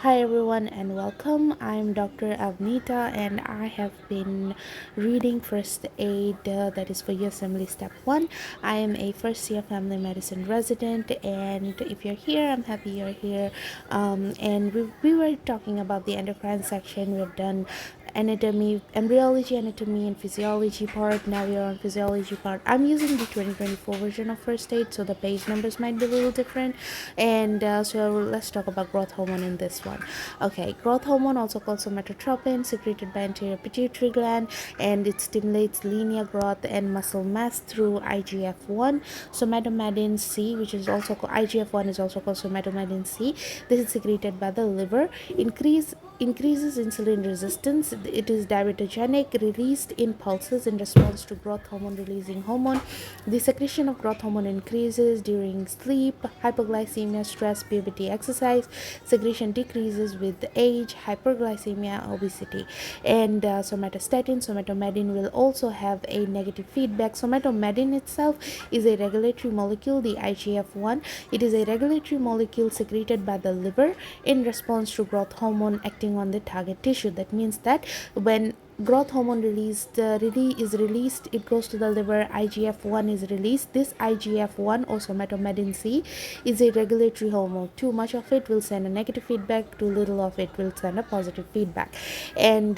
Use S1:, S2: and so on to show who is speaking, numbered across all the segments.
S1: Hi everyone and welcome. I'm Dr. Avnita and I have been reading first aid that is for USMLE Step 1. I am a first year family medicine resident, and if you're here, I'm happy you're here. And we were talking about the endocrine section. We've done anatomy, embryology, anatomy, and physiology part. Now we are on physiology part. I'm using the 2024 version of first aid, so the page numbers might be a little different. And so let's talk about growth hormone in this one. Okay, growth hormone, also called somatotropin, secreted by anterior pituitary gland, and it stimulates linear growth and muscle mass through IGF-1. Somatomedin C, which is also called IGF-1, is also called somatomedin C. This is secreted by the liver. Increases insulin resistance. It is diabetogenic, released in pulses in response to growth hormone releasing hormone. The secretion of growth hormone increases during sleep, hypoglycemia, stress, puberty, exercise. Secretion decreases with age, hyperglycemia, obesity. And somatomedin will also have a negative feedback. Somatomedin itself is a regulatory molecule, the IGF-1. It is a regulatory molecule secreted by the liver in response to growth hormone acting on the target tissue. That means that when growth hormone is released, it goes to the liver. IGF-1 is released. This IGF-1, or somatomedin C, is a regulatory hormone. Too much of it will send a negative feedback, too little of it will send a positive feedback. And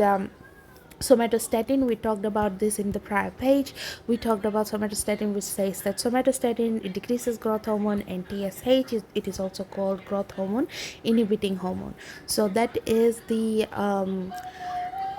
S1: somatostatin, we talked about this in the prior page. We talked about somatostatin, which says that somatostatin, it decreases growth hormone, and TSH, it is also called growth hormone inhibiting hormone. So that is the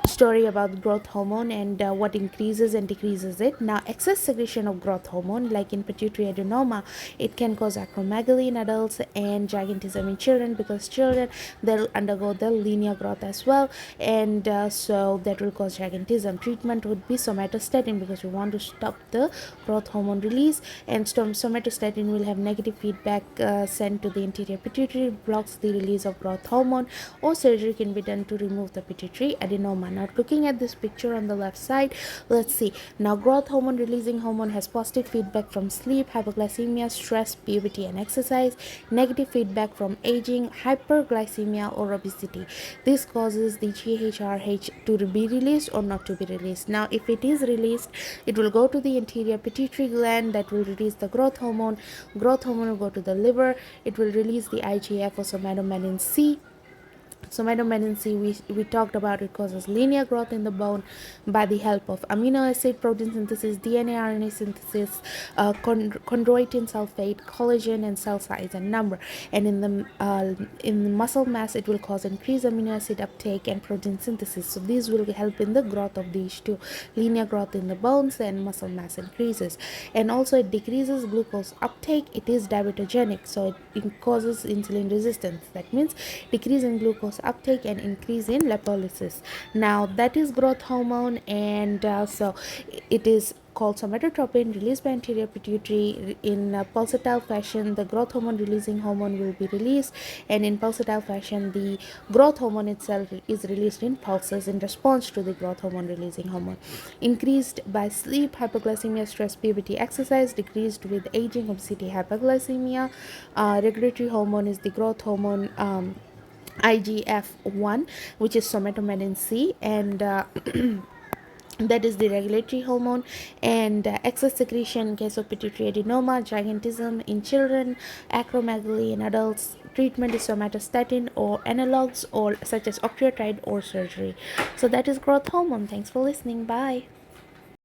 S1: story about growth hormone and what increases and decreases it. Now, excess secretion of growth hormone, like in pituitary adenoma, it can cause acromegaly in adults and gigantism in children, because children, they'll undergo the linear growth as well, and so that will cause gigantism. Treatment would be somatostatin, because we want to stop the growth hormone release, and somatostatin will have negative feedback sent to the anterior pituitary, blocks the release of growth hormone, or surgery can be done to remove the pituitary adenoma. Now, looking at this picture on the left side, let's see. Now, growth hormone releasing hormone has positive feedback from sleep, hypoglycemia, stress, puberty, and exercise. Negative feedback from aging, hyperglycemia, or obesity. This causes the GHRH to be released or not to be released. Now, if it is released, it will go to the anterior pituitary gland, that will release the growth hormone. Growth hormone will go to the liver. It will release the IGF, or somatomedin C. Somatomedin C, we talked about, it causes linear growth in the bone by the help of amino acid, protein synthesis, DNA, RNA synthesis, chondroitin sulfate, collagen, and cell size and number. And in the muscle mass, it will cause increased amino acid uptake and protein synthesis. So these will help in the growth of these two: linear growth in the bones and muscle mass increases. And also, it decreases glucose uptake. It is diabetogenic, so it causes insulin resistance. That means decrease in glucose uptake and increase in lipolysis. Now, that is growth hormone, and so it is called somatotropin, released by anterior pituitary. In pulsatile fashion, the growth hormone releasing hormone will be released, and in pulsatile fashion, the growth hormone itself is released in pulses in response to the growth hormone releasing hormone. Increased by sleep, hypoglycemia, stress, puberty, exercise. Decreased with aging, obesity, hyperglycemia. Regulatory hormone is the growth hormone, IGF-1, which is somatomedin C, and that is the regulatory hormone. And excess secretion in case of pituitary adenoma, gigantism in children, acromegaly in adults. Treatment is somatostatin or analogs, or such as octreotide or surgery. So that is growth hormone. Thanks for listening. Bye.